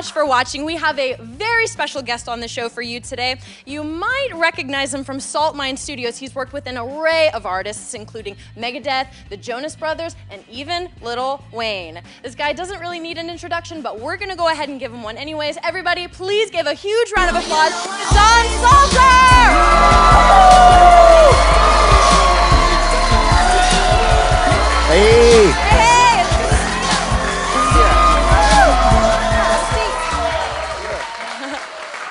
much for watching. We have a very special guest on the show for you today. You might recognize him from Salt Mine Studios. He's worked with an array of artists, including Megadeth, the Jonas Brothers, and even Lil Wayne. This guy doesn't really need an introduction, but we're gonna go ahead and give him one anyways. Everybody, please give a huge round of applause to Don Salter! Hey!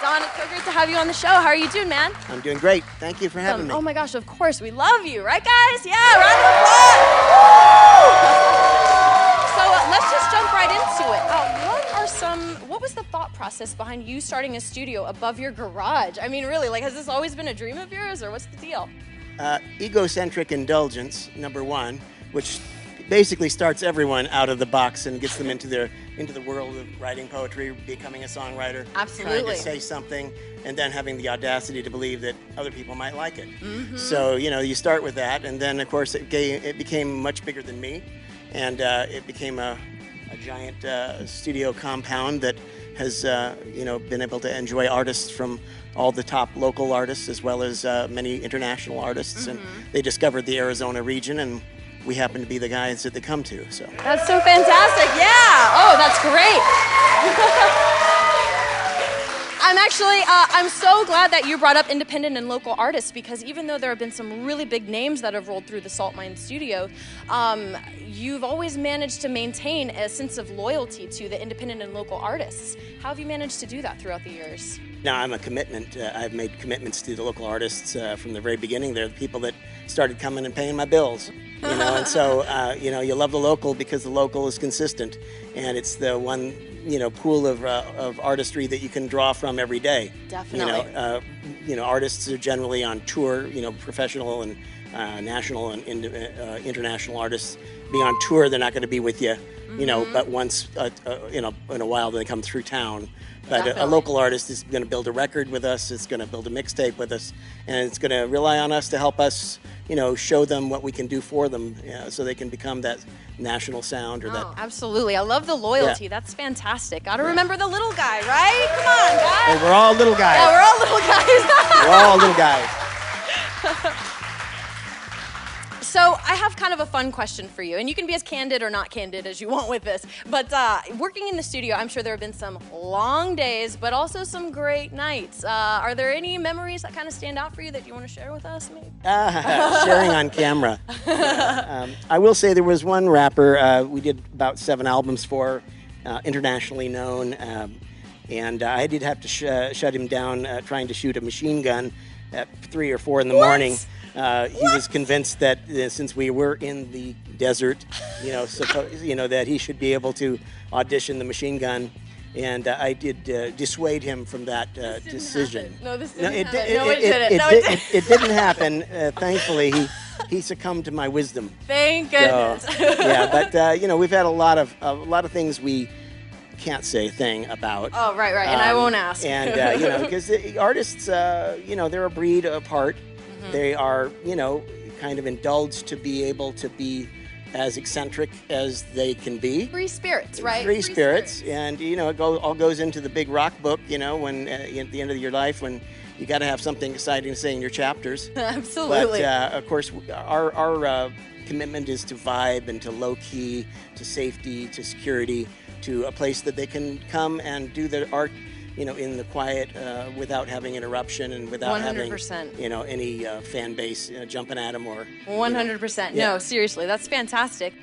Don, it's so great to have you on the show. How are you doing, man? I'm doing great. Thank you for having me. Oh my gosh, of course. We love you, right, guys? Yeah, round of applause. So let's just jump right into it. What was the thought process behind you starting a studio above your garage? I mean, really, like, has this always been a dream of yours, or what's the deal? Egocentric indulgence, number one, which basically starts everyone out of the box and gets them into the world of writing poetry, becoming a songwriter, Absolutely. trying to say something, and then having the audacity to believe that other people might like it. So, you know, you start with that, and then, of course, it became much bigger than me, and it became a giant studio compound that has, you know, been able to enjoy artists from all the top local artists as well as many international artists, and they discovered the Arizona region, and we happen to be the guys that they come to. So that's so fantastic. Yeah. Oh, that's great. I'm so glad that you brought up independent and local artists, because even though there have been some really big names that have rolled through the Salt Mine Studio, you've always managed to maintain a sense of loyalty to the independent and local artists. How have you managed to do that throughout the years? now I'm a commitment. I've made commitments to the local artists from the very beginning. They're the people that started coming and paying my bills. You know, and so you love the local because the local is consistent, and it's the one pool of artistry that you can draw from every day. Definitely. Artists are generally on tour. Professional and national and international artists be on tour. They're not going to be with you, but once in a while they come through town. But a local artist is going to build a record with us. It's going to build a mixtape with us, and it's going to rely on us to help us, show them what we can do for them, so they can become that national sound or that. Absolutely. I love the loyalty. Yeah. That's fantastic. Got to remember the little guy, right? Come on, guys. Hey, we're all little guys. Yeah, we're all little guys. We're all little guys. So I have kind of a fun question for you, and you can be as candid or not candid as you want with this, but working in the studio, I'm sure there have been some long days, but also some great nights. Are there any memories that kind of stand out for you that you want to share with us, maybe? Sharing on camera. I will say there was one rapper we did about 7 albums for, internationally known, and I did have to shut him down trying to shoot a machine gun at 3 or 4 in the morning. He was convinced that since we were in the desert, that he should be able to audition the machine gun, and I did dissuade him from that decision. No, this didn't happen. It didn't happen. Thankfully, he succumbed to my wisdom. Thank goodness. But we've had a lot of things we can't say a thing about. Oh, right, and I won't ask. And because the artists, they're a breed apart. They are, kind of indulged to be able to be as eccentric as they can be. Free spirits, right? Free spirits. And, it all goes into the big rock book, when at the end of your life, when you got to have something exciting to say in your chapters. Absolutely. But, of course, our commitment is to vibe and to low-key, to safety, to security, to a place that they can come and do their art in the quiet, without having interruption and without 100%. having, any fan base jumping at them or. 100%. Yeah. No, seriously, that's fantastic.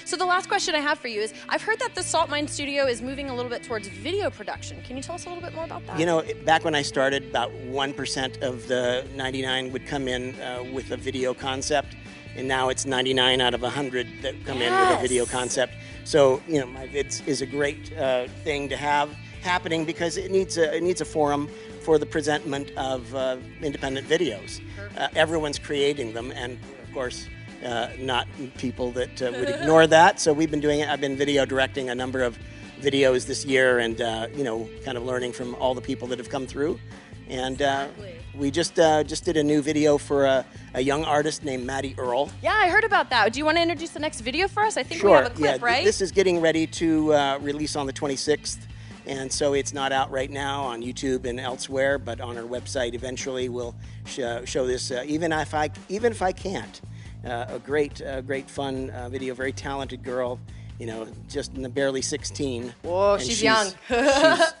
So the last question I have for you is, I've heard that the Salt Mine Studio is moving a little bit towards video production. Can you tell us a little bit more about that? Back when I started, about 1% of the 99 would come in with a video concept, and now it's 99 out of 100 that come in with a video concept. So, my vids is a great thing to have happening because it needs a forum for the presentment of independent videos. Everyone's creating them, and of course, not people that would ignore that. So we've been doing it. I've been video directing a number of videos this year, and kind of learning from all the people that have come through. And we just did a new video for a young artist named Maddie Earl. Yeah, I heard about that. Do you want to introduce the next video for us? I think Sure. we have a clip, right? This is getting ready to release on the 26th. And so it's not out right now on YouTube and elsewhere, but on our website eventually we'll show this. Even if I can't, a great fun video. Very talented girl, you know, just barely 16. Whoa, she's young.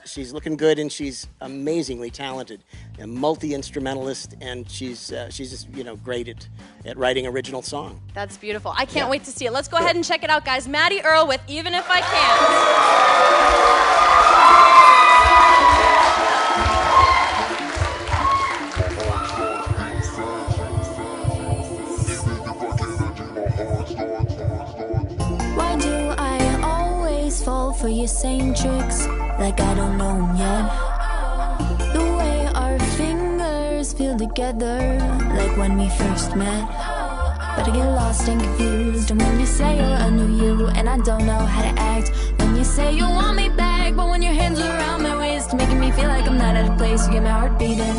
she's looking good, and she's amazingly talented, a multi-instrumentalist, and she's just, you know, great at writing original song. That's beautiful. I can't wait to see it. Let's go ahead and check it out, guys. Maddie Earle with Even If I Can't. Why do I always fall for your same tricks, like I don't know 'em yet? The way our fingers feel together, like when we first met. But I get lost and confused, and when you say you're a new you, and I don't know how to act. When you say you want me back, but when your hands are around my waist, making me feel like I'm not at a place, you get my heart beating.